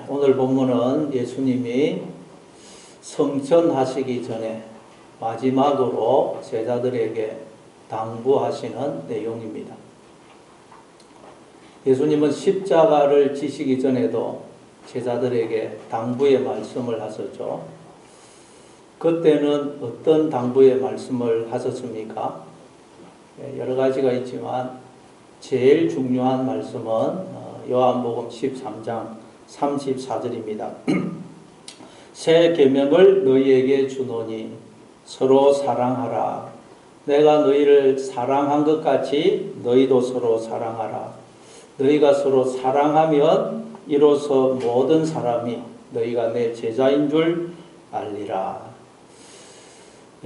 오늘 본문은 예수님이 성천하시기 전에 마지막으로 제자들에게 당부하시는 내용입니다. 예수님은 십자가를 지시기 전에도 제자들에게 당부의 말씀을 하셨죠. 그때는 어떤 당부의 말씀을 하셨습니까? 여러 가지가 있지만 제일 중요한 말씀은 요한복음 13장 34절입니다. 새 계명을 너희에게 주노니 서로 사랑하라. 내가 너희를 사랑한 것 같이 너희도 서로 사랑하라. 너희가 서로 사랑하면 이로써 모든 사람이 너희가 내 제자인 줄 알리라.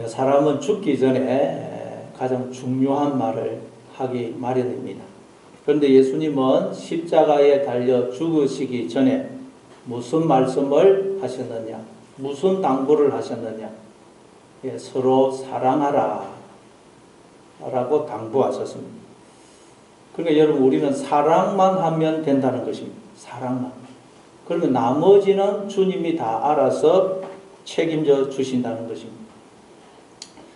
사람은 죽기 전에 가장 중요한 말을 하기 마련입니다. 그런데 예수님은 십자가에 달려 죽으시기 전에 무슨 말씀을 하셨느냐? 무슨 당부를 하셨느냐? 서로 사랑하라 라고 당부하셨습니다. 그러니까 여러분, 우리는 사랑만 하면 된다는 것입니다. 사랑만. 그러면 나머지는 주님이 다 알아서 책임져 주신다는 것입니다.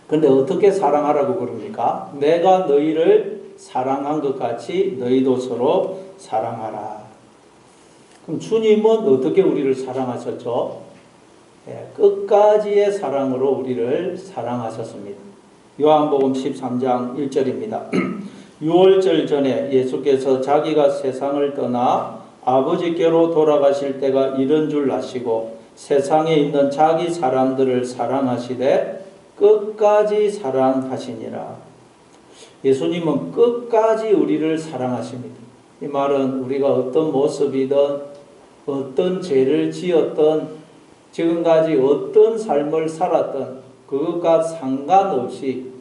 그런데 어떻게 사랑하라고 그럽니까? 내가 너희를 사랑한 것 같이 너희도 서로 사랑하라. 그럼 주님은 어떻게 우리를 사랑하셨죠? 끝까지의 사랑으로 우리를 사랑하셨습니다. 요한복음 13장 1절입니다. 유월절 전에 예수께서 자기가 세상을 떠나 아버지께로 돌아가실 때가 이른 줄 아시고 세상에 있는 자기 사람들을 사랑하시되 끝까지 사랑하시니라. 예수님은 끝까지 우리를 사랑하십니다. 이 말은 우리가 어떤 모습이든 어떤 죄를 지었든 지금까지 어떤 삶을 살았든 그것과 상관없이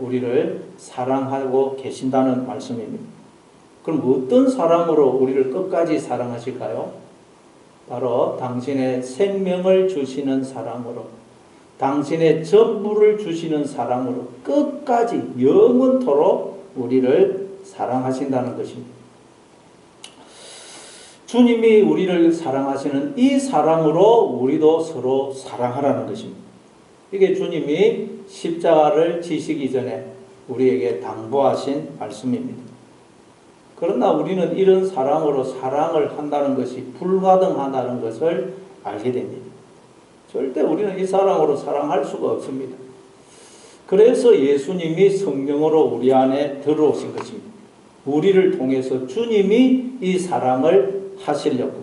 우리를 사랑하고 계신다는 말씀입니다. 그럼 어떤 사랑으로 우리를 끝까지 사랑하실까요? 바로 당신의 생명을 주시는 사랑으로, 당신의 전부를 주시는 사랑으로 끝까지 영원토록 우리를 사랑하신다는 것입니다. 주님이 우리를 사랑하시는 이 사랑으로 우리도 서로 사랑하라는 것입니다. 이게 주님이 십자가를 지시기 전에 우리에게 당부하신 말씀입니다. 그러나 우리는 이런 사랑으로 사랑을 한다는 것이 불가능하다는 것을 알게 됩니다. 절대 우리는 이 사랑으로 사랑할 수가 없습니다. 그래서 예수님이 성령으로 우리 안에 들어오신 것입니다. 우리를 통해서 주님이 이 사랑을 하시려고.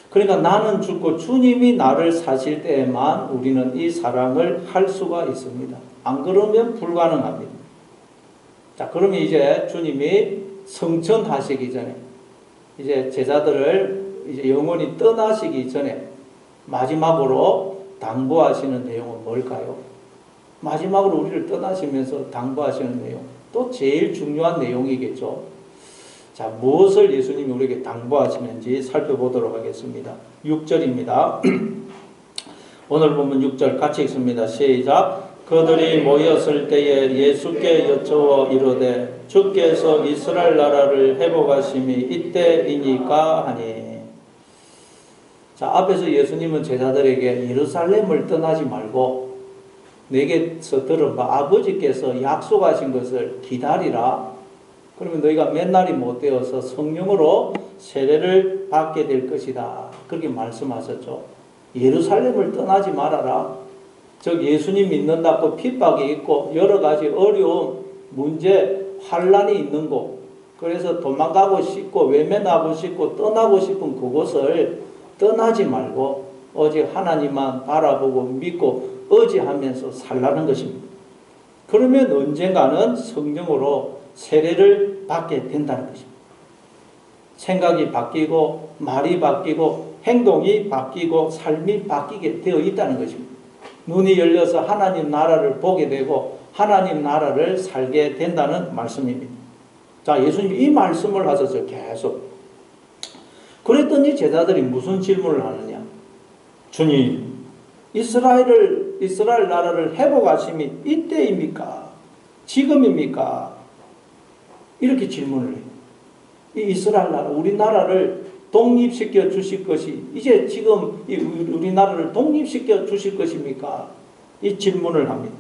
그러니까 나는 죽고 주님이 나를 사실 때에만 우리는 이 사랑을 할 수가 있습니다. 안 그러면 불가능합니다. 자, 그러면 이제 주님이 성천하시기 전에, 이제 제자들을 이제 영원히 떠나시기 전에 마지막으로 당부하시는 내용은 뭘까요? 마지막으로 우리를 떠나시면서 당부하시는 내용, 또 제일 중요한 내용이겠죠. 자, 무엇을 예수님이 우리에게 당부하시는지 살펴보도록 하겠습니다. 6절입니다. 오늘 보면 6절 같이 읽습니다. 시작. 그들이 모였을 때에 예수께 여쭈어 이르되 주께서 이스라엘 나라를 회복하심이 이때이니까 하니. 자, 앞에서 예수님은 제자들에게 예루살렘을 떠나지 말고 내게서 들은 바 아버지께서 약속하신 것을 기다리라. 그러면 너희가 맨날이 못 되어서 성령으로 세례를 받게 될 것이다. 그렇게 말씀하셨죠. 예루살렘을 떠나지 말아라. 즉 예수님 믿는다고 핍박이 있고 여러 가지 어려움, 문제, 환란이 있는 곳, 그래서 도망가고 싶고 외면하고 싶고 떠나고 싶은 그곳을 떠나지 말고 오직 하나님만 바라보고 믿고 의지하면서 살라는 것입니다. 그러면 언젠가는 성령으로 세례를 받게 된다는 것입니다. 생각이 바뀌고 말이 바뀌고 행동이 바뀌고 삶이 바뀌게 되어 있다는 것입니다. 눈이 열려서 하나님 나라를 보게 되고 하나님 나라를 살게 된다는 말씀입니다. 자, 예수님이 이 말씀을 하셔서 계속. 그랬더니 제자들이 무슨 질문을 하느냐? 주님, 이스라엘 나라를 회복하심이 이때입니까? 지금입니까? 이렇게 질문을 해요. 이 이스라엘 나라, 우리나라를 독립시켜 주실 것이 이제 지금 우리나라를 독립시켜 주실 것입니까? 이 질문을 합니다.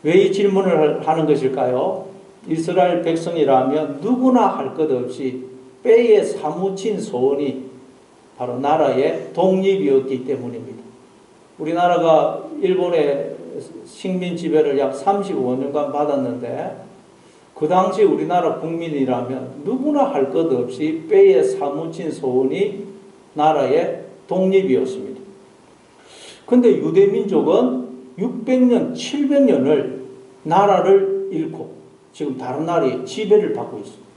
왜 이 질문을 하는 것일까요? 이스라엘 백성이라면 누구나 할 것 없이 뼈에 사무친 소원이 바로 나라의 독립이었기 때문입니다. 우리나라가 일본의 식민 지배를 약 35년간 받았는데 그 당시 우리나라 국민이라면 누구나 할 것 없이 뼈에 사무친 소원이 나라의 독립이었습니다. 근데 유대민족은 600년, 700년을 나라를 잃고 지금 다른 나라의 지배를 받고 있습니다.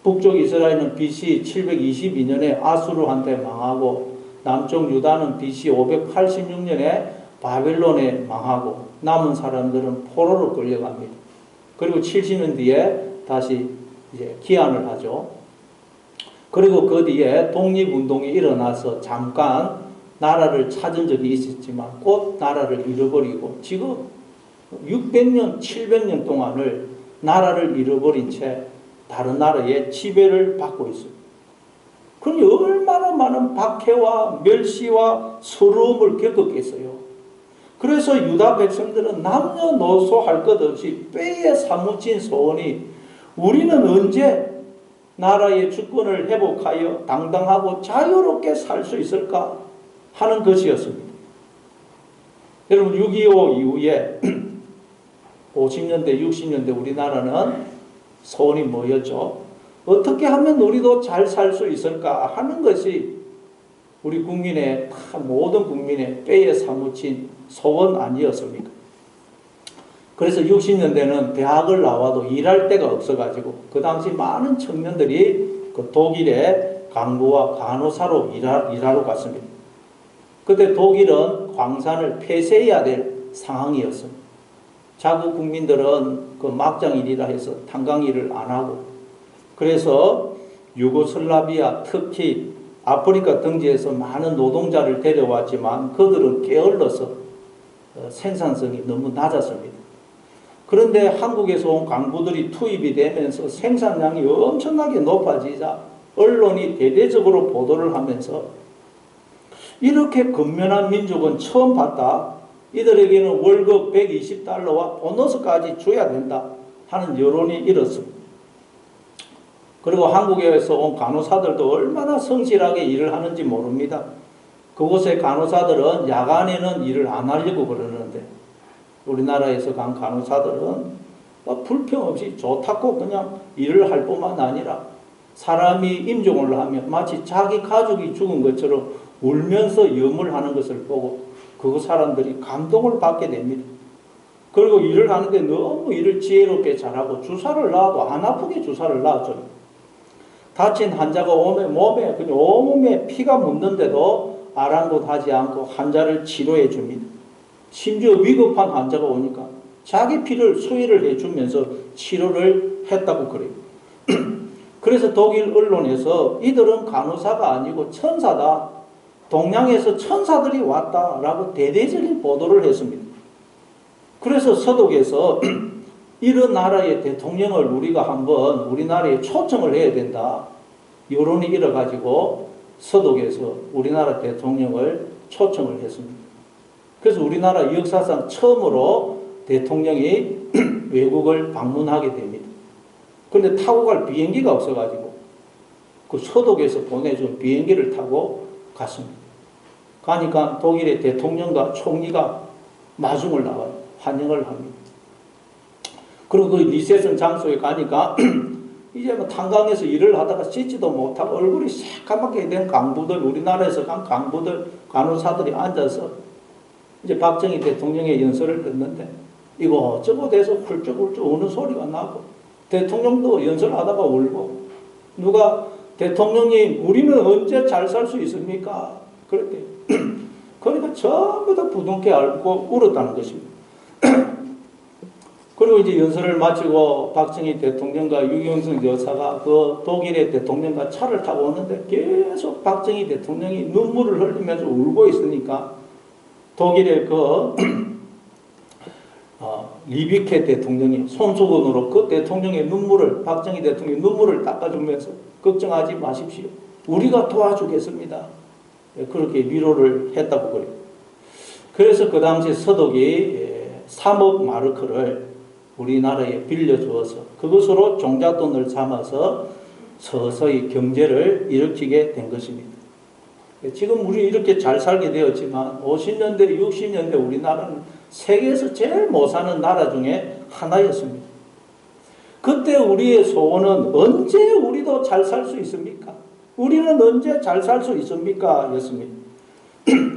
북쪽 이스라엘은 BC 722년에 아수르한테 망하고 남쪽 유다는 BC 586년에 바벨론에 망하고 남은 사람들은 포로로 끌려갑니다. 그리고 70년 뒤에 다시 이제 귀환을 하죠. 그리고 그 뒤에 독립운동이 일어나서 잠깐 나라를 찾은 적이 있었지만 곧 나라를 잃어버리고 지금 600년, 700년 동안을 나라를 잃어버린 채 다른 나라의 지배를 받고 있습니다. 그러니 얼마나 많은 박해와 멸시와 서러움을 겪었겠어요. 그래서 유다 백성들은 남녀노소 할 것 없이 뼈에 사무친 소원이 우리는 언제 나라의 주권을 회복하여 당당하고 자유롭게 살 수 있을까 하는 것이었습니다. 여러분 6.25 이후에 50년대 60년대 우리나라는 소원이 뭐였죠? 어떻게 하면 우리도 잘 살 수 있을까 하는 것이 우리 국민의 모든 국민의 뼈에 사무친 소원 아니었습니까? 그래서 60년대는 대학을 나와도 일할 데가 없어가지고 그 당시 많은 청년들이 그 독일의 강부와 간호사로 일하러 갔습니다. 그때 독일은 광산을 폐쇄해야 될 상황이었습니다. 자국 국민들은 그 막장 일이라 해서 탄광 일을 안 하고 그래서 유고슬라비아, 터키, 아프리카 등지에서 많은 노동자를 데려왔지만 그들은 게을러서 생산성이 너무 낮았습니다. 그런데 한국에서 온 강부들이 투입이 되면서 생산량이 엄청나게 높아지자 언론이 대대적으로 보도를 하면서 이렇게 근면한 민족은 처음 봤다. 이들에게는 월급 120달러와 보너스까지 줘야 된다 하는 여론이 일었습니다. 그리고 한국에서 온 간호사들도 얼마나 성실하게 일을 하는지 모릅니다. 그곳의 간호사들은 야간에는 일을 안 하려고 그러는데 우리나라에서 간 간호사들은 불평 없이 좋다고 그냥 일을 할 뿐만 아니라 사람이 임종을 하면 마치 자기 가족이 죽은 것처럼 울면서 염을 하는 것을 보고 그 사람들이 감동을 받게 됩니다. 그리고 일을 하는데 너무 일을 지혜롭게 잘하고 주사를 놔도 안 아프게 주사를 놔줘요. 다친 환자가 오면 몸에 그냥 온몸에 피가 묻는데도 아랑곳하지 않고 환자를 치료해 줍니다. 심지어 위급한 환자가 오니까 자기 피를 수혈을 해주면서 치료를 했다고 그래요. 그래서 독일 언론에서 이들은 간호사가 아니고 천사다. 동양에서 천사들이 왔다라고 대대적인 보도를 했습니다. 그래서 서독에서 이런 나라의 대통령을 우리가 한번 우리나라에 초청을 해야 된다. 여론이 일어가지고 서독에서 우리나라 대통령을 초청을 했습니다. 그래서 우리나라 역사상 처음으로 대통령이 외국을 방문하게 됩니다. 그런데 타고 갈 비행기가 없어가지고 그 서독에서 보내준 비행기를 타고 갔습니다. 가니까 독일의 대통령과 총리가 마중을 나와요. 환영을 합니다. 그리고 그 리셉션 장소에 가니까 이제 뭐 탄광에서 일을 하다가 씻지도 못하고 얼굴이 새까맣게 된 강부들, 우리나라에서 간 강부들, 간호사들이 앉아서 이제 박정희 대통령의 연설을 듣는데 이거 어쩌고 돼서 훌쩍훌쩍 우는 소리가 나고 대통령도 연설하다가 울고 누가 대통령님 우리는 언제 잘 살 수 있습니까? 그랬대요. 그러니까 전부 다 부둥켜 안고 울었다는 것입니다. 그리고 이제 연설을 마치고 박정희 대통령과 유경선 여사가 그 독일의 대통령과 차를 타고 오는데 계속 박정희 대통령이 눈물을 흘리면서 울고 있으니까 독일의 그 리비케 대통령이 손수건으로 그 대통령의 눈물을 박정희 대통령의 눈물을 닦아주면서 걱정하지 마십시오. 우리가 도와주겠습니다. 그렇게 위로를 했다고 그래요. 그래서 그 당시 서독이 3억 마르크를 우리나라에 빌려주어서 그것으로 종잣돈을 삼아서 서서히 경제를 일으키게 된 것입니다. 지금 우리 이렇게 잘 살게 되었지만 50년대, 60년대 우리나라는 세계에서 제일 못 사는 나라 중에 하나였습니다. 그때 우리의 소원은 언제 우리도 잘 살 수 있습니까? 우리는 언제 잘 살 수 있습니까? 였습니다.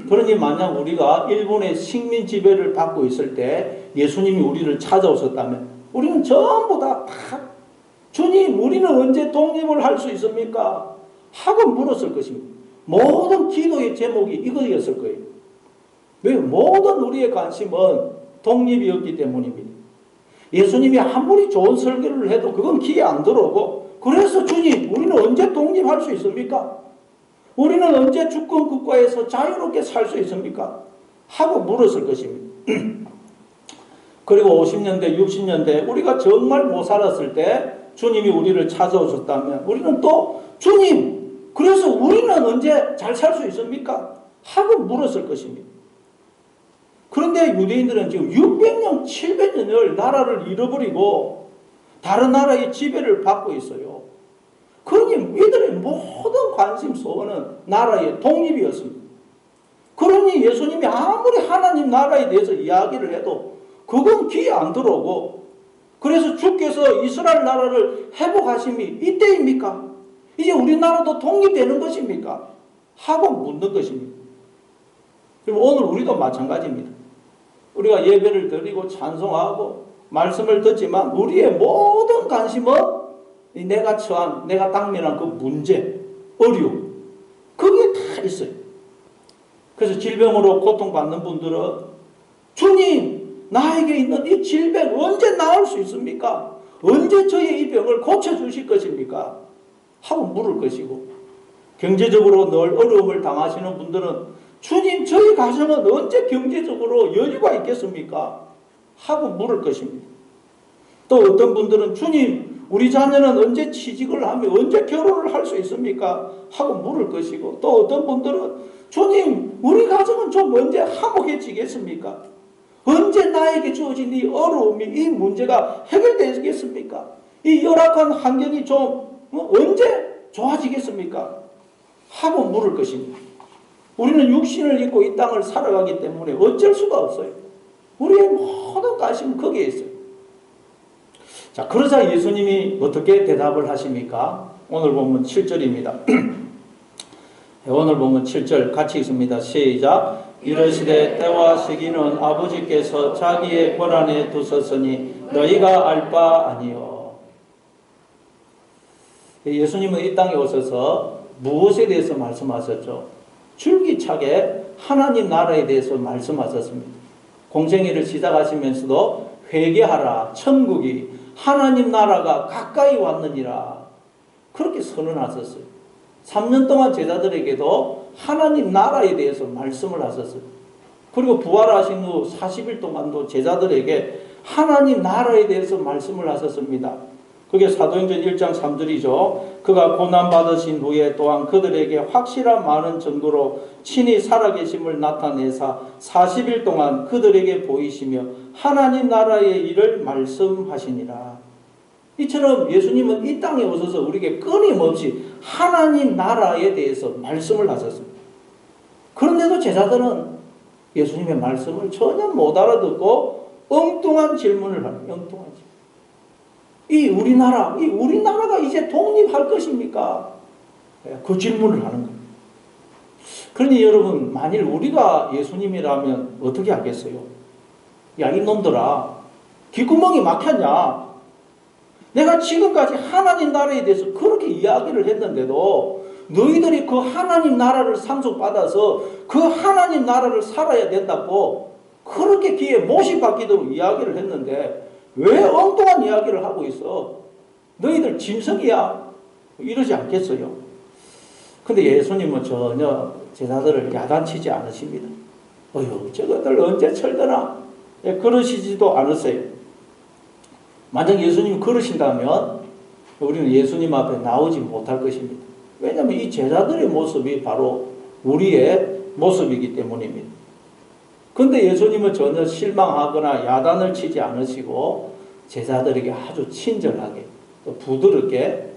그러니 만약 우리가 일본의 식민 지배를 받고 있을 때 예수님이 우리를 찾아오셨다면 우리는 전부 다 주님 우리는 언제 독립을 할 수 있습니까? 하고 물었을 것입니다. 모든 기도의 제목이 이거였을 거예요. 왜? 모든 우리의 관심은 독립이었기 때문입니다. 예수님이 아무리 좋은 설교를 해도 그건 귀에 안 들어오고 그래서 주님 우리는 언제 독립할 수 있습니까? 우리는 언제 주권 국가에서 자유롭게 살 수 있습니까? 하고 물었을 것입니다. 그리고 50년대, 60년대 우리가 정말 못 살았을 때 주님이 우리를 찾아오셨다면 우리는 또 주님 그래서 우리는 언제 잘 살 수 있습니까? 하고 물었을 것입니다. 그런데 유대인들은 지금 600년, 700년을 나라를 잃어버리고 다른 나라의 지배를 받고 있어요. 그러니 이들의 모든 관심 소원은 나라의 독립이었습니다. 그러니 예수님이 아무리 하나님 나라에 대해서 이야기를 해도 그건 귀에 안 들어오고 그래서 주께서 이스라엘 나라를 회복하심이 이때입니까? 이제 우리나라도 독립되는 것입니까? 하고 묻는 것입니다. 그럼 오늘 우리도 마찬가지입니다. 우리가 예배를 드리고 찬송하고 말씀을 듣지만 우리의 모든 관심은 내가 처한, 내가 당면한 그 문제, 어려움 그게 다 있어요. 그래서 질병으로 고통받는 분들은 주님 나에게 있는 이 질병 언제 나을 수 있습니까? 언제 저의 이 병을 고쳐주실 것입니까? 하고 물을 것이고 경제적으로 늘 어려움을 당하시는 분들은 주님 저희 가정은 언제 경제적으로 여유가 있겠습니까? 하고 물을 것입니다. 또 어떤 분들은 주님 우리 자녀는 언제 취직을 하며 언제 결혼을 할 수 있습니까? 하고 물을 것이고 또 어떤 분들은 주님 우리 가정은 좀 언제 화목해지겠습니까? 언제 나에게 주어진 이 어려움이 이 문제가 해결되겠습니까? 이 열악한 환경이 좀 언제 좋아지겠습니까? 하고 물을 것입니다. 우리는 육신을 입고 이 땅을 살아가기 때문에 어쩔 수가 없어요. 우리의 모든 관심은 거기에 있어요. 자, 그러자 예수님이 어떻게 대답을 하십니까? 오늘 보면 7절입니다. 오늘 보면 7절 같이 읽습니다. 시작. 이르시되 때와 시기는 아버지께서 자기의 권한에 두셨으니 너희가 알 바 아니요. 예수님은 이 땅에 오셔서 무엇에 대해서 말씀하셨죠? 줄기차게 하나님 나라에 대해서 말씀하셨습니다. 공생애를 시작하시면서도 회개하라 천국이 하나님 나라가 가까이 왔느니라 그렇게 선언하셨어요. 3년 동안 제자들에게도 하나님 나라에 대해서 말씀을 하셨어요. 그리고 부활하신 후 40일 동안도 제자들에게 하나님 나라에 대해서 말씀을 하셨습니다. 그게 사도행전 1장 3절이죠. 그가 고난받으신 후에 또한 그들에게 확실한 많은 증거로 친히 살아계심을 나타내사 40일 동안 그들에게 보이시며 하나님 나라의 일을 말씀하시니라. 이처럼 예수님은 이 땅에 오셔서 우리에게 끊임없이 하나님 나라에 대해서 말씀을 하셨습니다. 그런데도 제자들은 예수님의 말씀을 전혀 못 알아듣고 엉뚱한 질문을 하는 엉뚱한 질문. 이 우리나라가 이제 독립할 것입니까? 그 질문을 하는 거예요. 그러니 여러분, 만일 우리가 예수님이라면 어떻게 하겠어요? 야, 이놈들아, 귓구멍이 막혔냐? 내가 지금까지 하나님 나라에 대해서 그렇게 이야기를 했는데도 너희들이 그 하나님 나라를 상속받아서 그 하나님 나라를 살아야 된다고 그렇게 귀에 못이 박히도록 이야기를 했는데 왜 엉뚱한 이야기를 하고 있어? 너희들 짐승이야? 이러지 않겠어요? 근데 예수님은 전혀 제자들을 야단치지 않으십니다. 어휴, 저것들 언제 철드나? 그러시지도 않으세요. 만약 예수님이 그러신다면 우리는 예수님 앞에 나오지 못할 것입니다. 왜냐하면 이 제자들의 모습이 바로 우리의 모습이기 때문입니다. 그런데 예수님은 전혀 실망하거나 야단을 치지 않으시고 제자들에게 아주 친절하게 또 부드럽게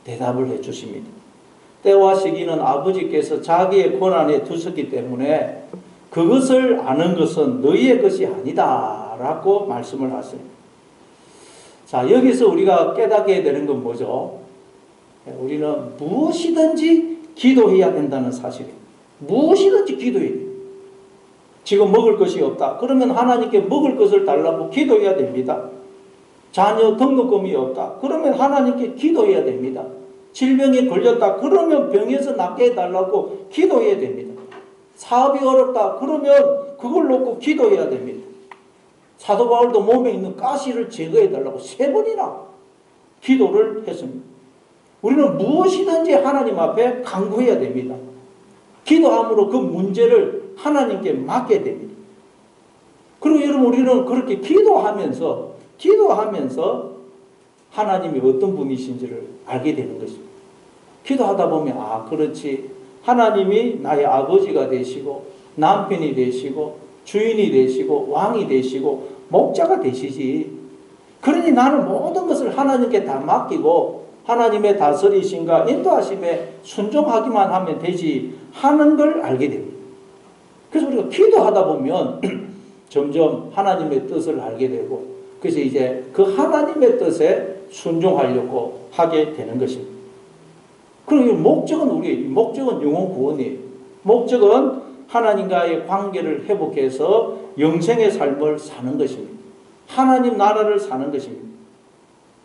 대답을 해 주십니다. 때와 시기는 아버지께서 자기의 권한에 두셨기 때문에 그것을 아는 것은 너희의 것이 아니다 라고 말씀을 하세요. 자, 여기서 우리가 깨닫게 되는 건 뭐죠? 우리는 무엇이든지 기도해야 된다는 사실이에요. 무엇이든지 기도해야 돼요. 지금 먹을 것이 없다. 그러면 하나님께 먹을 것을 달라고 기도해야 됩니다. 자녀 등록금이 없다. 그러면 하나님께 기도해야 됩니다. 질병에 걸렸다. 그러면 병에서 낫게 해달라고 기도해야 됩니다. 사업이 어렵다. 그러면 그걸 놓고 기도해야 됩니다. 사도 바울도 몸에 있는 가시를 제거해달라고 3번이나 기도를 했습니다. 우리는 무엇이든지 하나님 앞에 간구해야 됩니다. 기도함으로 그 문제를 하나님께 맡게 됩니다. 그리고 여러분 우리는 그렇게 기도하면서 하나님이 어떤 분이신지를 알게 되는 것입니다. 기도하다 보면 그렇지. 하나님이 나의 아버지가 되시고 남편이 되시고 주인이 되시고 왕이 되시고 목자가 되시지. 그러니 나는 모든 것을 하나님께 다 맡기고 하나님의 다스리심과 인도하심에 순종하기만 하면 되지 하는 걸 알게 됩니다. 그래서 우리가 기도하다 보면 점점 하나님의 뜻을 알게 되고 그래서 이제 그 하나님의 뜻에 순종하려고 하게 되는 것입니다. 그리고 목적은 영혼 구원이에요. 목적은 하나님과의 관계를 회복해서 영생의 삶을 사는 것입니다. 하나님 나라를 사는 것입니다.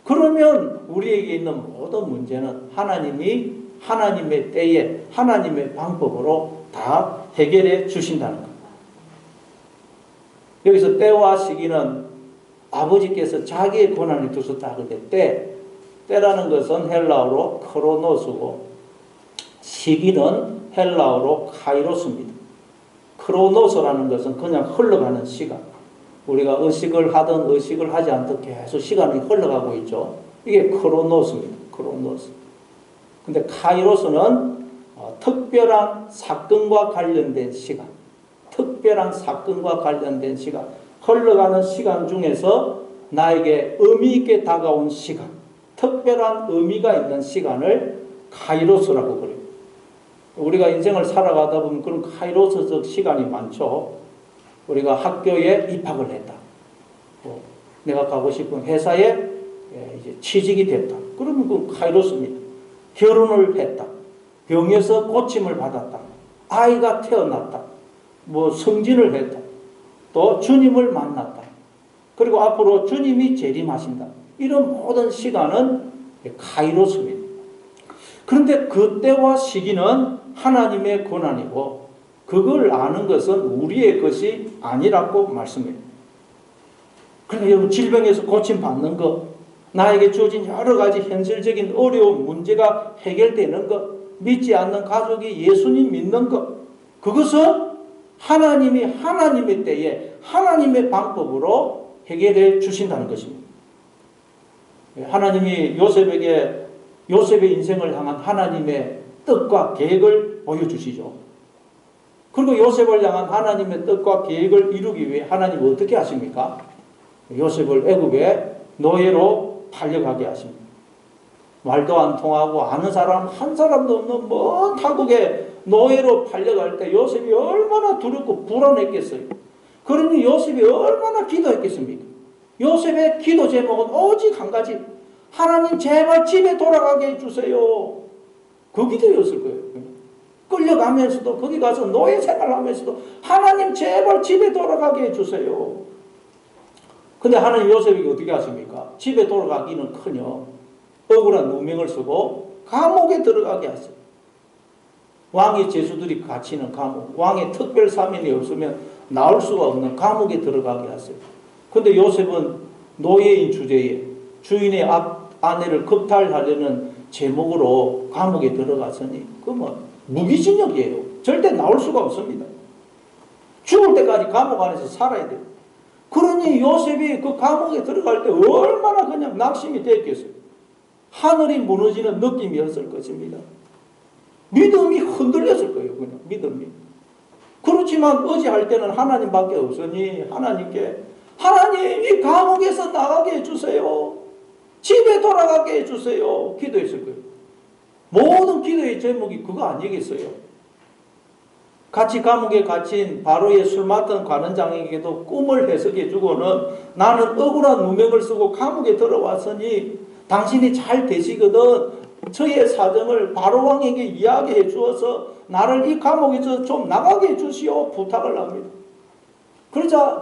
그러면 우리에게 있는 모든 문제는 하나님이 하나님의 때에 하나님의 방법으로 다 해결해 주신다는 겁니다. 여기서 때와 시기는 아버지께서 자기의 권한에 두셨다 하는데 때라는 것은 헬라어로 크로노스고 시기는 헬라어로 카이로스입니다. 크로노스라는 것은 그냥 흘러가는 시간. 우리가 의식을 하든 의식을 하지 않든 계속 시간이 흘러가고 있죠. 이게 크로노스입니다. 크로노스. 근데 카이로스는 특별한 사건과 관련된 시간. 특별한 사건과 관련된 시간. 흘러가는 시간 중에서 나에게 의미 있게 다가온 시간. 특별한 의미가 있는 시간을 카이로스라고 그래요. 우리가 인생을 살아가다 보면 그런 카이로스적 시간이 많죠. 우리가 학교에 입학을 했다. 내가 가고 싶은 회사에 이제 취직이 됐다. 그러면 그 카이로스입니다. 결혼을 했다. 병에서 고침을 받았다. 아이가 태어났다. 승진을 했다. 또 주님을 만났다. 그리고 앞으로 주님이 재림하신다. 이런 모든 시간은 카이로스입니다. 그런데 그때와 시기는 하나님의 권한이고 그걸 아는 것은 우리의 것이 아니라고 말씀해요. 그러니까 여러분 질병에서 고침받는 것, 나에게 주어진 여러 가지 현실적인 어려운 문제가 해결되는 것, 믿지 않는 가족이 예수님 믿는 것, 그것은 하나님이 하나님의 때에 하나님의 방법으로 해결해 주신다는 것입니다. 하나님이 요셉의 인생을 향한 하나님의 뜻과 계획을 보여주시죠. 그리고 요셉을 향한 하나님의 뜻과 계획을 이루기 위해 하나님은 어떻게 하십니까? 요셉을 애굽의 노예로 팔려가게 하십니다. 말도 안 통하고 아는 사람 한 사람도 없는 먼 타국에 노예로 팔려갈 때 요셉이 얼마나 두렵고 불안했겠어요. 그러니 요셉이 얼마나 기도했겠습니까? 요셉의 기도 제목은 오직 한 가지. 하나님 제발 집에 돌아가게 해주세요. 그 기도였을 거예요. 끌려가면서도 거기 가서 노예 생활하면서도 하나님 제발 집에 돌아가게 해주세요. 근데 하나님 요셉에게 어떻게 하십니까? 집에 돌아가기는커녕 억울한 누명을 쓰고 감옥에 들어가게 하세요. 왕의 제수들이 갇히는 감옥, 왕의 특별 사면이 없으면 나올 수가 없는 감옥에 들어가게 하세요. 근데 요셉은 노예인 주제에 주인의 아내를 겁탈하려는 제목으로 감옥에 들어갔으니 그건 무기징역이에요. 절대 나올 수가 없습니다. 죽을 때까지 감옥 안에서 살아야 돼요. 그러니 요셉이 그 감옥에 들어갈 때 얼마나 그냥 낙심이 됐겠어요. 하늘이 무너지는 느낌이었을 것입니다. 믿음이 흔들렸을 거예요. 그냥 믿음이. 그렇지만 의지할 때는 하나님밖에 없으니 하나님께 하나님 이 감옥에서 나가게 해주세요. 집에 돌아가게 해주세요. 기도했을 거예요. 모든 기도의 제목이 그거 아니겠어요? 같이 감옥에 갇힌 바로의 술 맡던 관원장에게도 꿈을 해석해 주고는 나는 억울한 누명을 쓰고 감옥에 들어왔으니 당신이 잘 되시거든 저의 사정을 바로왕에게 이야기해 주어서 나를 이 감옥에서 좀 나가게 해주시오 부탁을 합니다.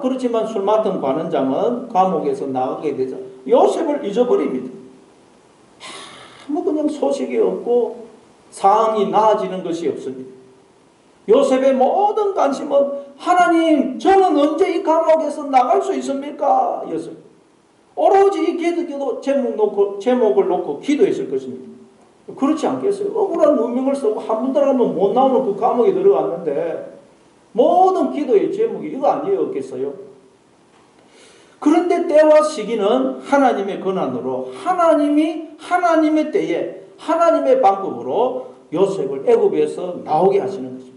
그렇지만 술 맡은 관원장은 감옥에서 나가게 되자 요셉을 잊어버립니다. 그냥 소식이 없고 상황이 나아지는 것이 없습니다. 요셉의 모든 관심은 하나님 저는 언제 이 감옥에서 나갈 수 있습니까? 였어요. 오로지 이 기도 제목을 놓고 기도했을 것입니다. 그렇지 않겠어요? 억울한 누명을 쓰고 한 번 들어가면 못 나오는 그 감옥에 들어갔는데 모든 기도의 제목이 이거 아니었겠어요? 그런데 때와 시기는 하나님의 권한으로 하나님이 하나님의 때에 하나님의 방법으로 요셉을 애굽에서 나오게 하시는 것입니다.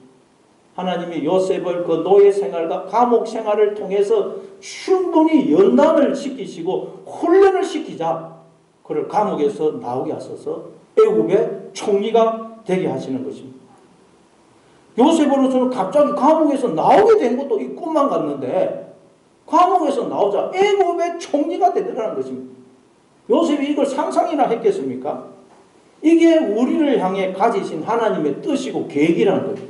하나님이 요셉을 그 노예 생활과 감옥 생활을 통해서 충분히 연단을 시키시고 훈련을 시키자 그를 감옥에서 나오게 하셔서 애굽의 총리가 되게 하시는 것입니다. 요셉으로서는 갑자기 감옥에서 나오게 된 것도 이 꿈만 같는데 감옥에서 나오자 애굽의 총리가 되더라는 것입니다. 요셉이 이걸 상상이나 했겠습니까? 이게 우리를 향해 가지신 하나님의 뜻이고 계획이라는 거예요.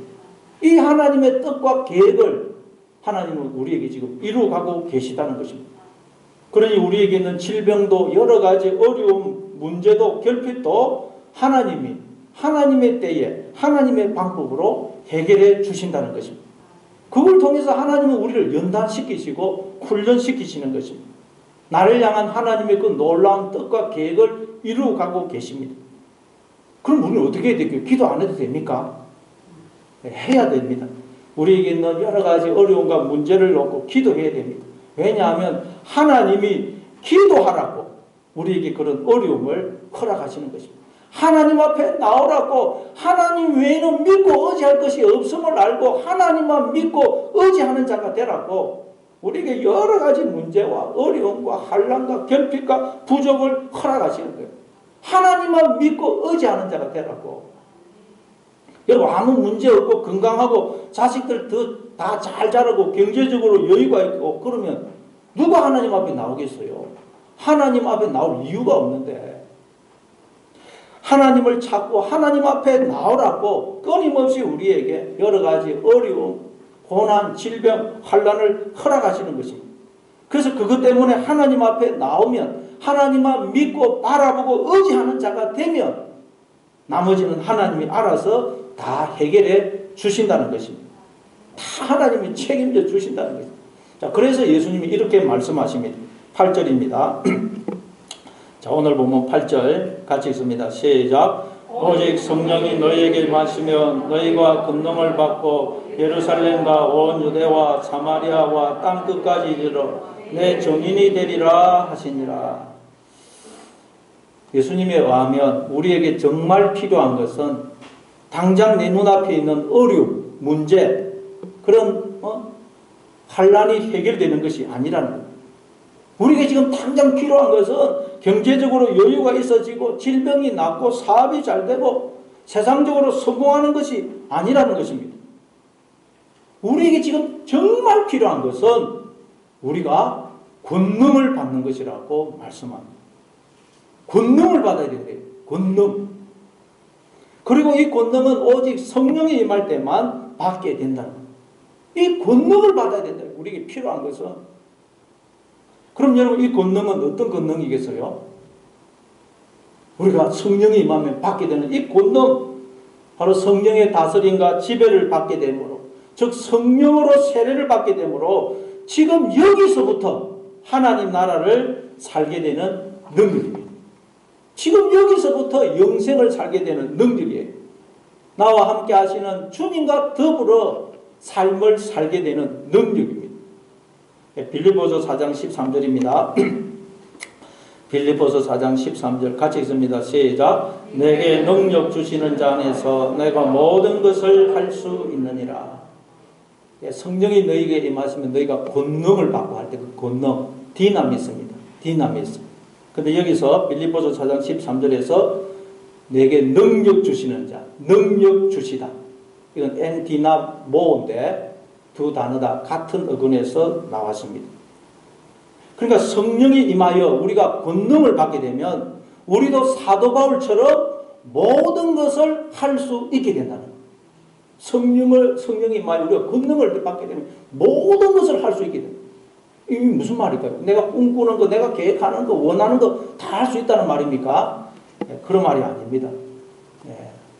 이 하나님의 뜻과 계획을 하나님은 우리에게 지금 이루어가고 계시다는 것입니다. 그러니 우리에게 있는 질병도 여러 가지 어려움, 문제도 결핍도 하나님이 하나님의 때에 하나님의 방법으로 해결해 주신다는 것입니다. 그걸 통해서 하나님은 우리를 연단시키시고 훈련시키시는 것입니다. 나를 향한 하나님의 그 놀라운 뜻과 계획을 이루어가고 계십니다. 그럼 우리는 어떻게 해야 될까요? 기도 안 해도 됩니까? 해야 됩니다. 우리에게 있는 여러 가지 어려움과 문제를 놓고 기도해야 됩니다. 왜냐하면 하나님이 기도하라고 우리에게 그런 어려움을 허락하시는 것입니다. 하나님 앞에 나오라고 하나님 외에는 믿고 의지할 것이 없음을 알고 하나님만 믿고 의지하는 자가 되라고 우리에게 여러 가지 문제와 어려움과 환난과 결핍과 부족을 허락하시는 거예요. 하나님만 믿고 의지하는 자가 되라고. 여러분 아무 문제 없고 건강하고 자식들 다 잘 자라고 경제적으로 여유가 있고 그러면 누가 하나님 앞에 나오겠어요? 하나님 앞에 나올 이유가 없는데 하나님을 찾고 하나님 앞에 나오라고 끊임없이 우리에게 여러 가지 어려움, 고난, 질병, 환난을 허락하시는 것입니다. 그래서 그것 때문에 하나님 앞에 나오면 하나님만 믿고 바라보고 의지하는 자가 되면 나머지는 하나님이 알아서 다 해결해 주신다는 것입니다. 다 하나님이 책임져 주신다는 것입니다. 자, 그래서 예수님이 이렇게 말씀하십니다. 8절입니다. 자, 오늘 보면 8절 같이 있습니다. 시작. 오직 성령이 너희에게 마시면 너희가 권능을 받고 예루살렘과 온 유대와 사마리아와 땅끝까지 이르러 내 증인이 되리라 하시니라. 예수님에 의하면 우리에게 정말 필요한 것은 당장 내 눈앞에 있는 어려움, 문제, 그런 환난이 해결되는 것이 아니라는 거예요. 우리에게 지금 당장 필요한 것은 경제적으로 여유가 있어지고 질병이 낫고 사업이 잘 되고 세상적으로 성공하는 것이 아니라는 것입니다. 우리에게 지금 정말 필요한 것은 우리가 권능을 받는 것이라고 말씀합니다. 권능을 받아야 된대요. 권능. 그리고 이 권능은 오직 성령이 임할 때만 받게 된다는 거예요. 이 권능을 받아야 된다. 우리에게 필요한 것은. 그럼 여러분 이 권능은 어떤 권능이겠어요? 우리가 성령이 임하면 받게 되는 이 권능, 바로 성령의 다스림과 지배를 받게 되므로, 즉 성령으로 세례를 받게 되므로 지금 여기서부터 하나님 나라를 살게 되는 능력입니다. 지금 여기서부터 영생을 살게 되는 능력이에요. 나와 함께 하시는 주님과 더불어 삶을 살게 되는 능력입니다. 빌립보서 4장 13절입니다. 빌립보서 4장 13절 같이 읽습니다. 시작. 내게 능력 주시는 자 안에서 내가 모든 것을 할 수 있느니라. 성령이 너희에게 임하시면 너희가 권능을 받고 할 때 그 권능, 디나미스입니다. 디나미스. 근데 여기서 빌립보서 4장 13절에서 내게 능력 주시는 자, 능력 주시다. 이건 엔디나모인데 두 단어 다 같은 어근에서 나왔습니다. 그러니까 성령이 임하여 우리가 권능을 받게 되면 우리도 사도 바울처럼 모든 것을 할 수 있게 된다는 거예요. 성령이 임하여 우리가 권능을 받게 되면 모든 것을 할 수 있게 됩니다. 이게 무슨 말일까요? 내가 꿈꾸는 거, 내가 계획하는 거, 원하는 거 다 할 수 있다는 말입니까? 그런 말이 아닙니다.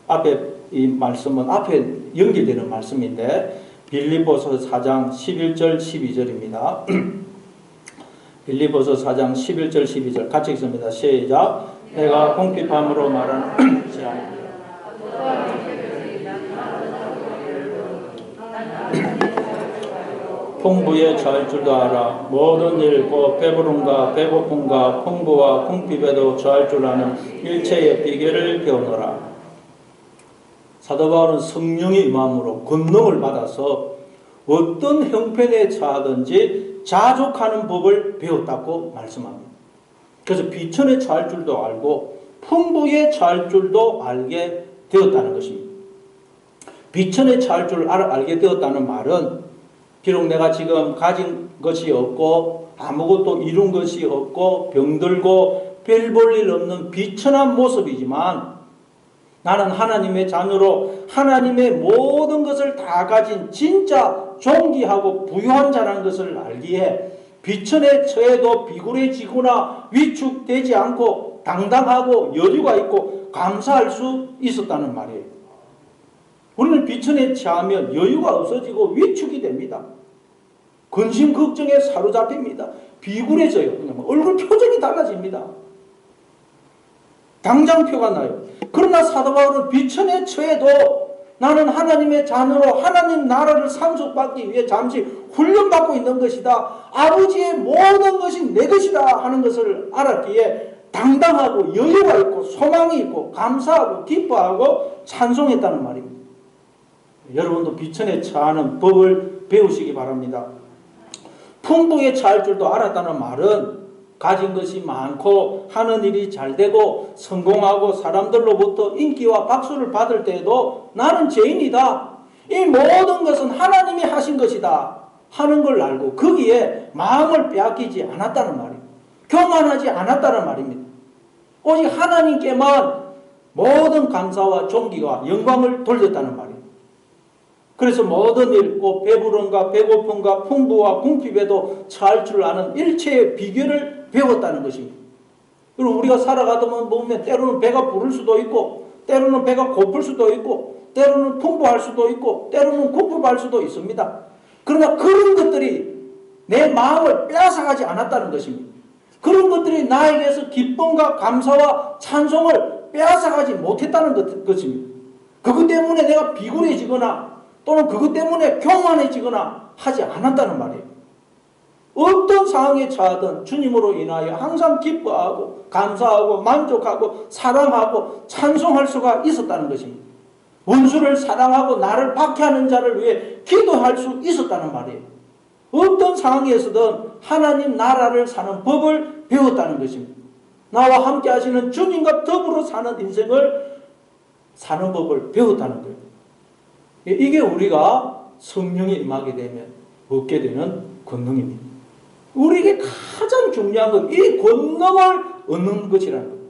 앞에 이 말씀은 앞에 연결되는 말씀인데 빌립보서 4장 11절 12절입니다. 빌립보서 4장 11절 12절 같이 읽습니다. 시작. 내가 공핍함으로 말하는 지 아니라 풍부에 처할 줄도 알아. 모든 일 곧 배부름과 배고픔과 풍부와 궁핍에도 처할 줄 아는 일체의 비결을 배우노라. 사도 바울은 성령의 임함으로 권능을 받아서 어떤 형편에 처하든지 자족하는 법을 배웠다고 말씀합니다. 그래서 비천에 처할 줄도 알고 풍부에 처할 줄도 알게 되었다는 것입니다. 비천에 처할 줄을 알게 되었다는 말은 비록 내가 지금 가진 것이 없고 아무것도 이룬 것이 없고 병들고 별 볼 일 없는 비천한 모습이지만 나는 하나님의 자녀로 하나님의 모든 것을 다 가진 진짜 존귀하고 부유한 자라는 것을 알기에 비천에 처해도 비굴해지거나 위축되지 않고 당당하고 여유가 있고 감사할 수 있었다는 말이에요. 우리는 비천에 처하면 여유가 없어지고 위축이 됩니다. 근심 걱정에 사로잡힙니다. 비굴해져요. 얼굴 표정이 달라집니다. 당장표가 나요. 그러나 사도 바울은 비천에 처해도 나는 하나님의 자녀로 하나님 나라를 상속받기 위해 잠시 훈련받고 있는 것이다. 아버지의 모든 것이 내 것이다 하는 것을 알았기에 당당하고 여유가 있고 소망이 있고 감사하고 기뻐하고 찬송했다는 말입니다. 여러분도 비천에 처하는 법을 배우시기 바랍니다. 풍부에 처할 줄도 알았다는 말은 가진 것이 많고 하는 일이 잘 되고 성공하고 사람들로부터 인기와 박수를 받을 때에도 나는 죄인이다. 이 모든 것은 하나님이 하신 것이다 하는 걸 알고 거기에 마음을 빼앗기지 않았다는 말입니다. 교만하지 않았다는 말입니다. 오직 하나님께만 모든 감사와 존귀와 영광을 돌렸다는 말입니다. 그래서 모든 일, 곧 배부름과 배고픔과 풍부와 궁핍에도 처할 줄 아는 일체의 비결을 배웠다는 것입니다. 그리고 우리가 살아가다 보면 때로는 배가 부를 수도 있고 때로는 배가 고플 수도 있고 때로는 풍부할 수도 있고 때로는 궁핍할 수도 있습니다. 그러나 그런 것들이 내 마음을 빼앗아가지 않았다는 것입니다. 그런 것들이 나에게서 기쁨과 감사와 찬송을 빼앗아가지 못했다는 것입니다. 그것 때문에 내가 비굴해지거나 또는 그것 때문에 교만해지거나 하지 않았다는 말이에요. 어떤 상황에 처하든 주님으로 인하여 항상 기뻐하고 감사하고 만족하고 사랑하고 찬송할 수가 있었다는 것입니다. 원수를 사랑하고 나를 박해하는 자를 위해 기도할 수 있었다는 말이에요. 어떤 상황에서든 하나님 나라를 사는 법을 배웠다는 것입니다. 나와 함께 하시는 주님과 더불어 사는 인생을 사는 법을 배웠다는 거예요. 이게 우리가 성령이 임하게 되면 얻게 되는 권능입니다. 우리에게 가장 중요한 건 이 권능을 얻는 것이라는 거예요.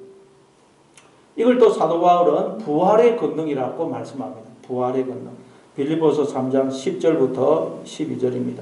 이걸 또 사도 바울은 부활의 권능이라고 말씀합니다. 부활의 권능. 빌립보서 3장 10절부터 12절입니다.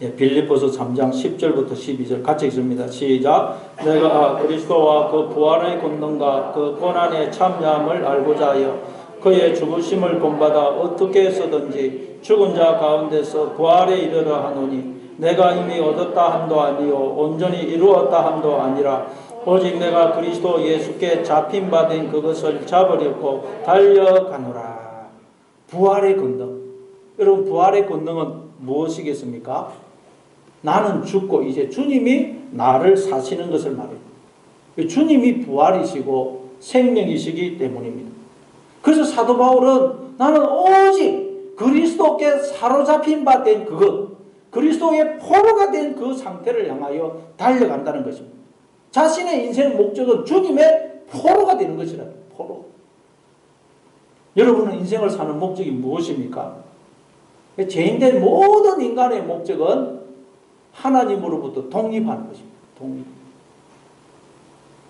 예, 빌립보서 3장 10절부터 12절 같이 읽습니다. 시작. 내가 그리스도와 그 부활의 권능과 그 고난의 참여함을 알고자 하여 그의 죽으심을 본받아 어떻게 해서든지 죽은 자 가운데서 부활에 이르러 하노니 내가 이미 얻었다 함도 아니요 온전히 이루었다 함도 아니라 오직 내가 그리스도 예수께 잡힌 바 된 그것을 잡으려고 달려가노라. 부활의 권능. 여러분 부활의 권능은 무엇이겠습니까? 나는 죽고 이제 주님이 나를 사시는 것을 말해요. 주님이 부활이시고 생명이시기 때문입니다. 그래서 사도 바울은 나는 오직 그리스도께 사로잡힌 바 된 그것, 그리스도의 포로가 된 그 상태를 향하여 달려간다는 것입니다. 자신의 인생 목적은 주님의 포로가 되는 것이라. 포로. 여러분은 인생을 사는 목적이 무엇입니까? 죄인된 모든 인간의 목적은 하나님으로부터 독립하는 것입니다. 독립.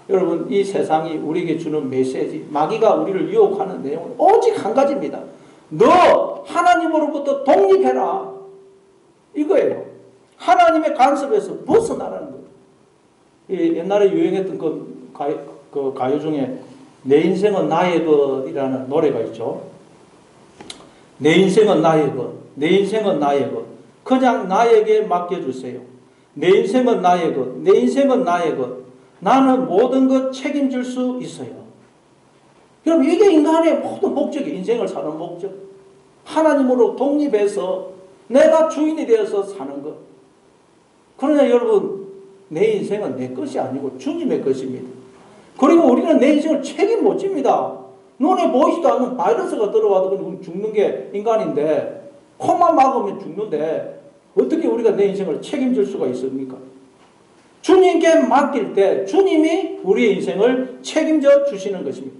여러분, 이 세상이 우리에게 주는 메시지, 마귀가 우리를 유혹하는 내용은 오직 한 가지입니다. 너 하나님으로부터 독립해라. 이거예요. 하나님의 간섭에서 벗어나라는 거예요. 옛날에 유행했던 그 가요 중에 내 인생은 나의 것이라는 노래가 있죠. 내 인생은 나의 것, 내 인생은 나의 것, 그냥 나에게 맡겨주세요. 내 인생은 나의 것, 내 인생은 나의 것, 나는 모든 것 책임질 수 있어요. 여러분, 이게 인간의 모든 목적이, 인생을 사는 목적. 하나님으로 독립해서 내가 주인이 되어서 사는 것. 그러나 여러분, 내 인생은 내 것이 아니고 주님의 것입니다. 그리고 우리는 내 인생을 책임 못 집니다. 눈에 보이지도 않는 바이러스가 들어와도 그냥 죽는 게 인간인데, 코만 막으면 죽는데 어떻게 우리가 내 인생을 책임질 수가 있습니까? 주님께 맡길 때 주님이 우리의 인생을 책임져 주시는 것입니다.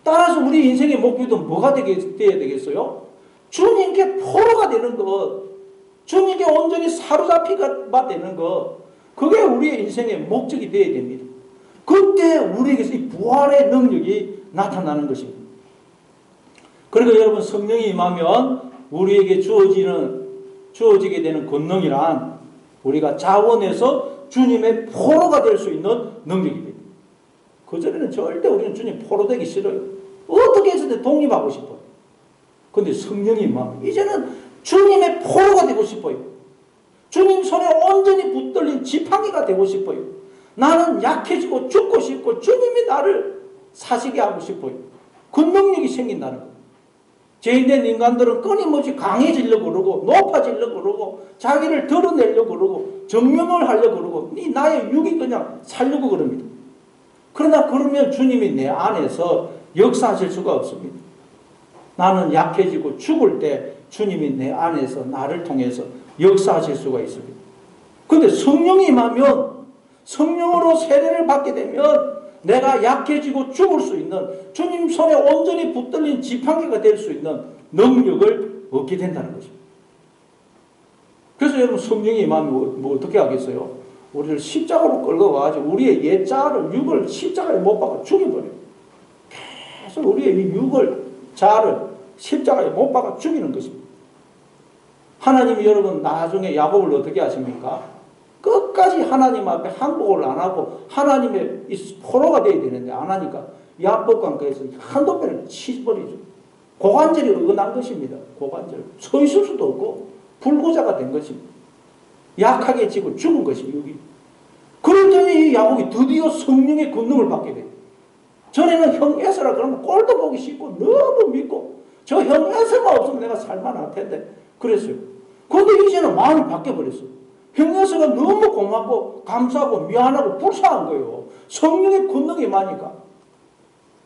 따라서 우리 인생의 목표는 뭐가 되어야 되겠어요? 주님께 포로가 되는 것, 주님께 온전히 사로잡히가 되는 것, 그게 우리의 인생의 목적이 되어야 됩니다. 그때 우리에게서 이 부활의 능력이 나타나는 것입니다. 그러니까 여러분, 성령이 임하면 우리에게 주어지게 되는 권능이란 우리가 자원해서 주님의 포로가 될 수 있는 능력입니다. 그전에는 절대 우리는 주님 포로 되기 싫어요. 어떻게 해서든 독립하고 싶어요. 그런데 성령이 임하면 이제는 주님의 포로가 되고 싶어요. 주님 손에 온전히 붙들린 지팡이가 되고 싶어요. 나는 약해지고 죽고 싶고 주님이 나를 사시게 하고 싶어요. 그 능력이 생긴다는 거예요. 죄인된 인간들은 끊임없이 강해지려고 그러고 높아지려고 그러고 자기를 드러내려고 그러고 증명을 하려고 그러고 이 나의 육이 그냥 살려고 그럽니다. 그러나 그러면 주님이 내 안에서 역사하실 수가 없습니다. 나는 약해지고 죽을 때 주님이 내 안에서 나를 통해서 역사하실 수가 있습니다. 그런데 성령이 임하면, 성령으로 세례를 받게 되면 내가 약해지고 죽을 수 있는, 주님 손에 온전히 붙들린 지팡이가 될 수 있는 능력을 얻게 된다는 것입니다. 그래서 여러분, 성령이 임하면 뭐 어떻게 하겠어요? 우리를 십자가로 끌고 가가지고 우리의 옛자를, 육을 십자가에 못 박아 죽여버려요. 계속 우리의 이 육을, 자를 십자가에 못 박아 죽이는 것입니다. 하나님이 여러분 나중에 야곱을 어떻게 하십니까? 끝까지 하나님 앞에 항복을 안 하고 하나님의 포로가 되어야 되는데 안 하니까 야복강가에서 한두 배를 치버리죠. 고관절이 어긋난 것입니다. 고관절. 서 있을 수도 없고 불구자가 된 것입니다. 약하게 지고 죽은 것입니다. 여기. 그랬더니 이 야곱이 드디어 성령의 권능을 받게 돼요. 전에는 형 에서라 그러면 꼴도 보기 싫고 너무 믿고 저 형 에서만 없으면 내가 살만할 텐데 그랬어요. 그런데 이제는 마음이 바뀌어버렸어요. 형에서가 너무 고맙고 감사하고 미안하고 불쌍한 거예요. 성령의 권능이 많으니까.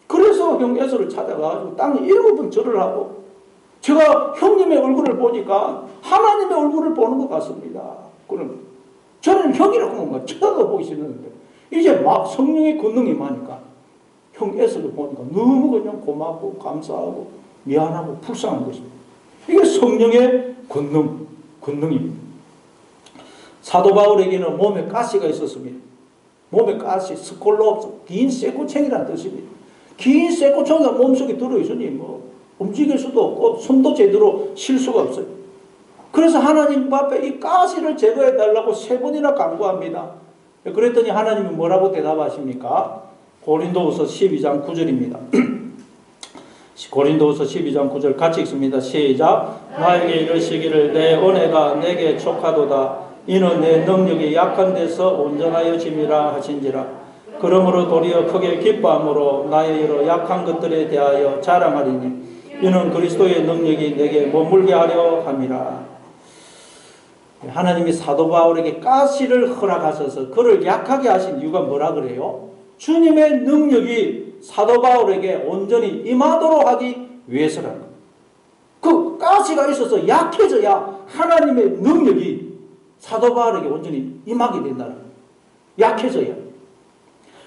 그래서 형에서를 찾아가지고 땅에 7번 절을 하고 제가 형님의 얼굴을 보니까 하나님의 얼굴을 보는 것 같습니다. 그럼 저는 형이라고 하면 쳐다보기 싫었는데 이제 막 성령의 권능이 많으니까 형에서를 보니까 너무 그냥 고맙고 감사하고 미안하고 불쌍한 것입니다. 이게 성령의 권능입니다. 사도 바울에게는 몸에 가시가 있었습니다. 몸에 가시, 스콜로, 긴 쇠꼬챙이라는 뜻입니다. 긴 쇠꼬챙이가 몸속에 들어있으니 뭐 움직일 수도 없고 손도 제대로 쉴 수가 없어요. 그래서 하나님 앞에 이 가시를 제거해 달라고 3번이나 간구합니다. 그랬더니 하나님이 뭐라고 대답하십니까? 고린도후서 12장 9절입니다. 고린도후서 12장 9절 같이 읽습니다. 시작. 나에게 이르시기를 내 은혜가 내게 족하도다. 이는 내 능력이 약한 데서 온전하여 짐이라 하신지라. 그러므로 도리어 크게 기뻐함으로 나의 여러 약한 것들에 대하여 자랑하리니 이는 그리스도의 능력이 내게 머물게 하려 함이라. 하나님이 사도 바울에게 가시를 허락하셔서 그를 약하게 하신 이유가 뭐라 그래요? 주님의 능력이 사도 바울에게 온전히 임하도록 하기 위해서라는 거예요. 그 가시가 있어서 약해져야 하나님의 능력이 사도 바울에게 온전히 임하게 된다는 거예요. 약해져야.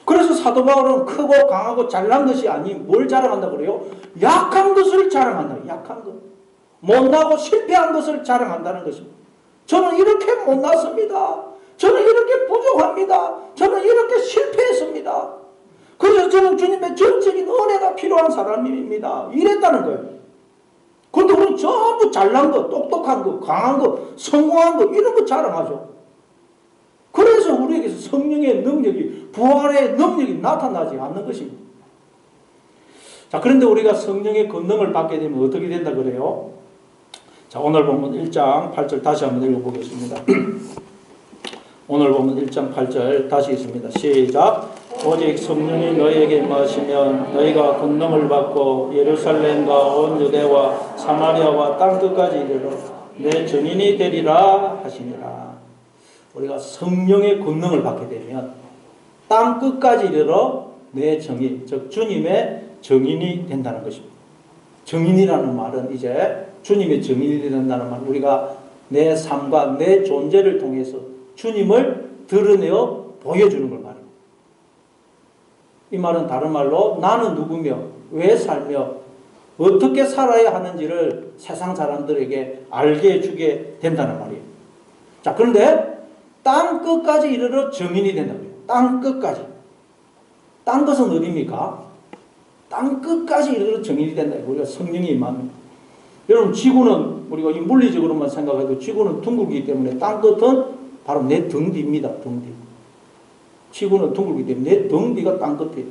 그래서 사도 바울은 크고 강하고 잘난 것이 아닌 뭘 자랑한다 그래요? 약한 것을 자랑한다. 약한 것. 못나고 실패한 것을 자랑한다는 것입니다. 저는 이렇게 못났습니다. 저는 이렇게 부족합니다. 저는 이렇게 실패했습니다. 그래서 저는 주님의 전적인 은혜가 필요한 사람입니다. 이랬다는 거예요. 그런데 우리는 전부 잘난 거, 똑똑한 거, 강한 거, 성공한 거 이런 거 자랑하죠. 그래서 우리에게서 성령의 능력이, 부활의 능력이 나타나지 않는 것입니다. 자, 그런데 우리가 성령의 권능을 받게 되면 어떻게 된다 그래요? 자, 오늘 보면 1장 8절 다시 한번 읽어보겠습니다. 오늘 보면 1장 8절 다시 읽습니다. 시작. 오직 성령이 너희에게 임하시면 너희가 권능을 받고 예루살렘과 온 유대와 사마리아와 땅끝까지 이르러 내 증인이 되리라 하시니라. 우리가 성령의 권능을 받게 되면 땅끝까지 이르러 내 증인, 즉 주님의 증인이 된다는 것입니다. 증인이라는 말은 이제 주님의 증인이 된다는 말, 우리가 내 삶과 내 존재를 통해서 주님을 드러내어 보여주는 걸 말합니다. 이 말은 다른 말로 나는 누구며 왜 살며 어떻게 살아야 하는지를 세상 사람들에게 알게 해주게 된다는 말이에요. 자, 그런데 땅 끝까지 이르러 증인이 된다고요. 땅 끝까지. 땅 것은 어디입니까? 땅 끝까지 이르러 증인이 된다. 우리가 성령이 임하면. 여러분, 지구는 우리가 물리적으로만 생각해도 지구는 둥글기 때문에 땅 끝은 바로 내 등 뒤입니다. 등 뒤. 지구는 둥글기 때문에 내 등 뒤가 땅 끝이에요.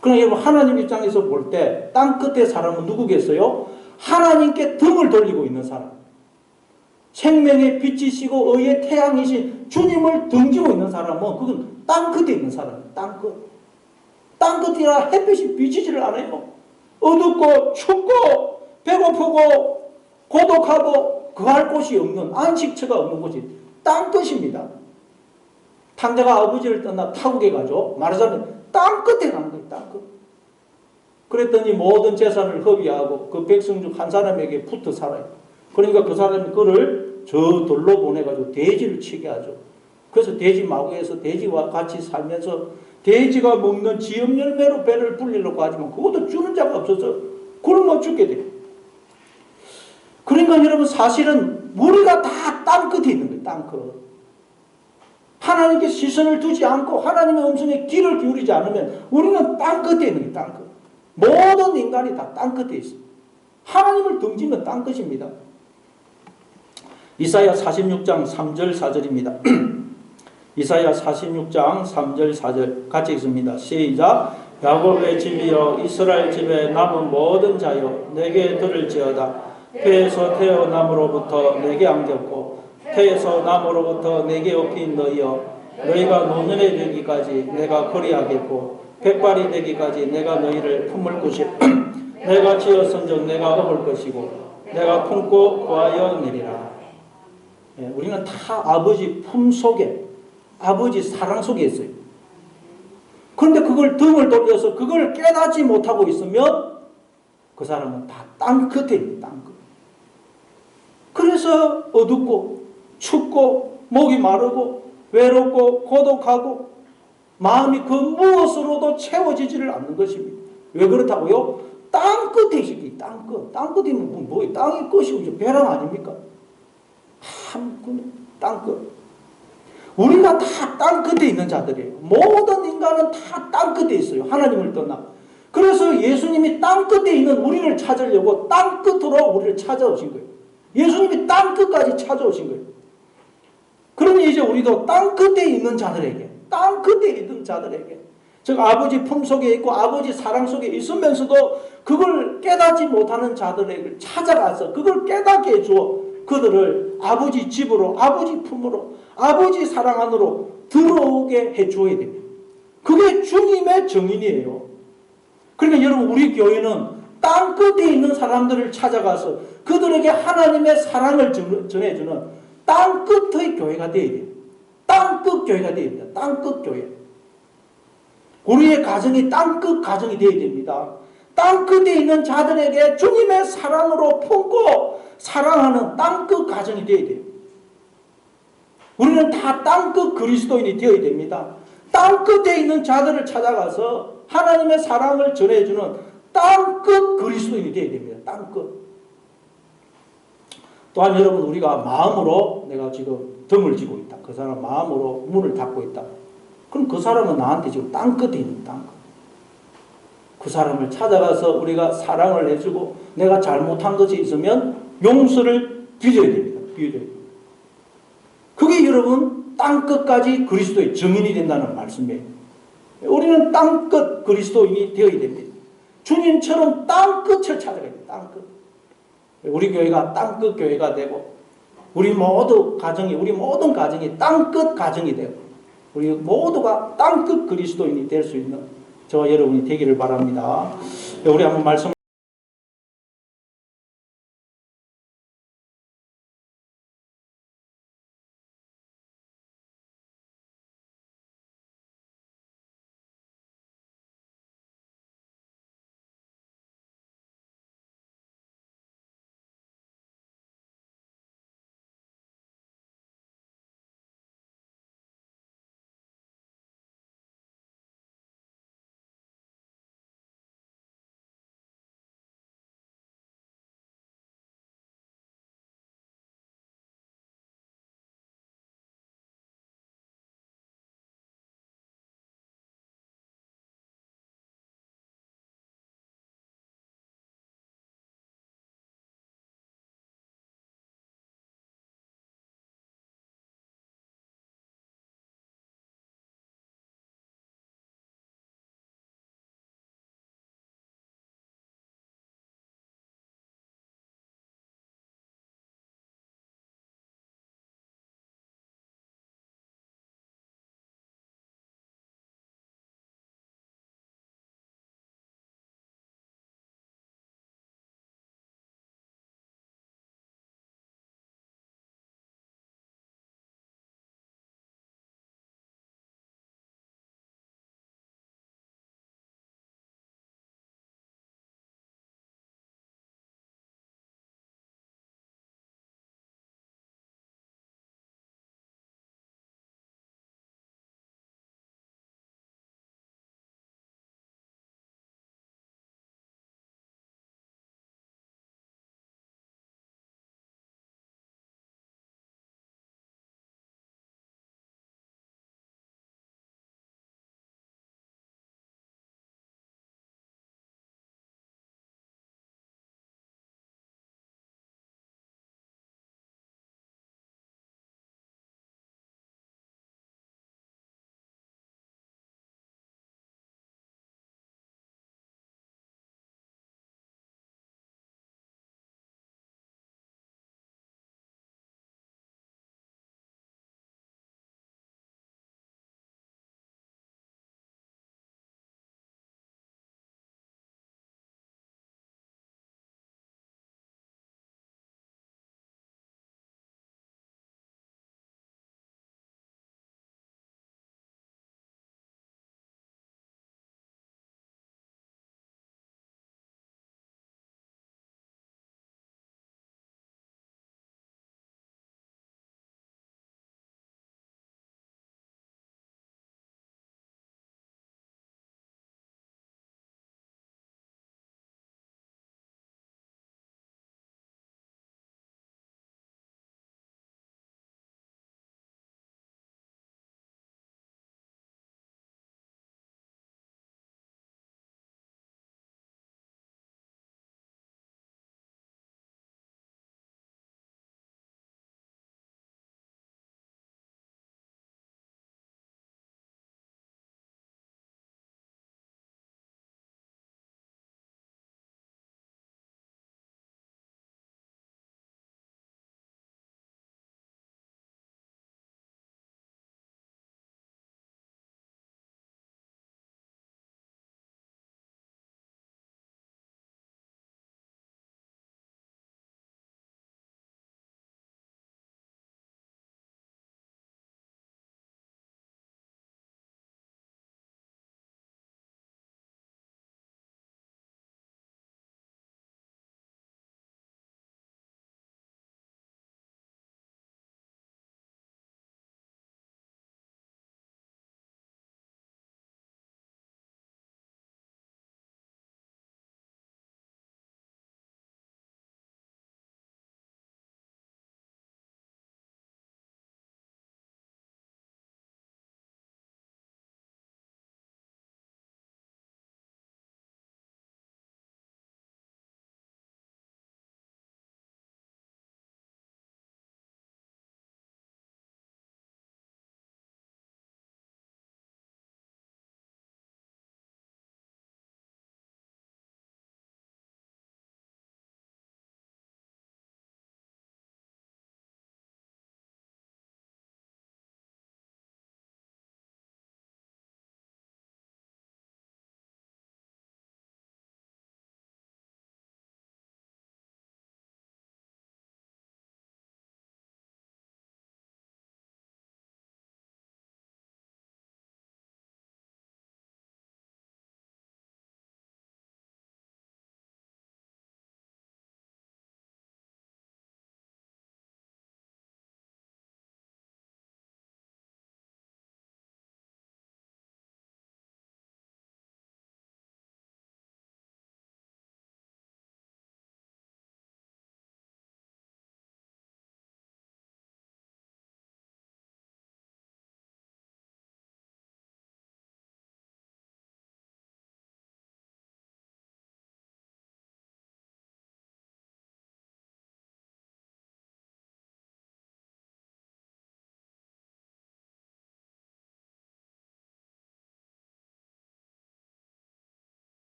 그러나 여러분, 하나님 입장에서 볼 때 땅 끝의 사람은 누구겠어요? 하나님께 등을 돌리고 있는 사람. 생명의 빛이시고 의의 태양이신 주님을 등지고 있는 사람은 그건 땅 끝에 있는 사람이에요. 땅 끝. 땅 끝이라 햇빛이 비치지를 않아요. 어둡고 춥고 배고프고 고독하고 거할 곳이 없는, 안식처가 없는 곳이 땅 끝입니다. 탕자가 아버지를 떠나 타국에 가죠. 말하자면 땅 끝에 가는 거예요. 땅 끝. 그랬더니 모든 재산을 허비하고 그 백성 중 한 사람에게 붙어 살아요. 그러니까 그 사람이 그를 저 돌로 보내가지고 돼지를 치게 하죠. 그래서 돼지 마구에서 돼지와 같이 살면서 돼지가 먹는 지엽 열매로 배를 불리려고 하지만 그것도 주는 자가 없어서 굶어 죽게 돼요. 그러니까 여러분, 사실은 우리가 다 땅 끝에 있는 거예요. 땅 끝. 하나님께 시선을 두지 않고 하나님의 음성에 귀를 기울이지 않으면 우리는 땅 끝에 있는 거예요. 땅 끝. 모든 인간이 다 땅 끝에 있어요. 하나님을 등지면 땅 끝입니다. 이사야 46장 3절 4절입니다. 이사야 46장 3절 4절 같이 읽습니다. 시작. 야곱의 집이여 이스라엘 집에 남은 모든 자여 내게 들을지어다. 태에서 태어남으로부터 내게 안겼고 태에서 남으로부터 내게 업힌 너희여 너희가 노년에 되기까지 내가 그리하겠고 백발이 되기까지 내가 너희를 품을 것이요 내가 지었은즉 내가 업을 것이고 내가 품고 구하여 내리라. 우리는 다 아버지 품 속에, 아버지 사랑 속에 있어요. 그런데 그걸 등을 돌려서 그걸 깨닫지 못하고 있으면 그 사람은 다 땅 끝에 있는 땅 끝. 그래서 어둡고 춥고 목이 마르고 외롭고 고독하고 마음이 그 무엇으로도 채워지지를 않는 것입니다. 왜 그렇다고요? 땅 끝에 있기, 땅 끝. 땅 끝이면 뭐예요? 땅이 끝이고 벼랑 아닙니까? 땅 끝. 우리가 다 땅 끝에 있는 자들이에요. 모든 인간은 다 땅 끝에 있어요. 하나님을 떠나. 그래서 예수님이 땅 끝에 있는 우리를 찾으려고 땅 끝으로 우리를 찾아오신 거예요. 예수님이 땅 끝까지 찾아오신 거예요. 그러니 이제 우리도 땅 끝에 있는 자들에게, 땅 끝에 있는 자들에게, 즉 아버지 품 속에 있고 아버지 사랑 속에 있으면서도 그걸 깨닫지 못하는 자들에게 찾아가서 그걸 깨닫게 해주어 그들을 아버지 집으로, 아버지 품으로, 아버지 사랑 안으로 들어오게 해줘야 됩니다. 그게 주님의 정인이에요. 그러니까 여러분, 우리 교회는 땅 끝에 있는 사람들을 찾아가서 그들에게 하나님의 사랑을 전해주는 땅끝의 교회가 되어야 돼요. 땅끝 교회가 되어야 됩니다. 땅끝 교회. 우리의 가정이 땅끝 가정이 되어야 됩니다. 땅끝에 있는 자들에게 주님의 사랑으로 품고 사랑하는 땅끝 가정이 되어야 돼요. 우리는 다 땅끝 그리스도인이 되어야 됩니다. 땅끝에 있는 자들을 찾아가서 하나님의 사랑을 전해주는 땅끝 그리스도인이 되어야 됩니다. 땅끝. 또한 여러분, 우리가 마음으로 내가 지금 등을 지고 있다. 그 사람 마음으로 문을 닫고 있다. 그럼 그 사람은 나한테 지금 땅끝에 있는 땅끝. 그 사람을 찾아가서 우리가 사랑을 해주고 내가 잘못한 것이 있으면 용서를 빚어야 됩니다. 빚어야 됩니다. 그게 여러분 땅끝까지 그리스도의 증인이 된다는 말씀이에요. 우리는 땅끝 그리스도인이 되어야 됩니다. 주님처럼 땅끝을 찾아가야 돼요. 땅끝. 우리 교회가 땅끝 교회가 되고 우리 모든 가정이 땅끝 가정이 되고 우리 모두가 땅끝 그리스도인이 될 수 있는 저와 여러분이 되기를 바랍니다. 우리 한번 말씀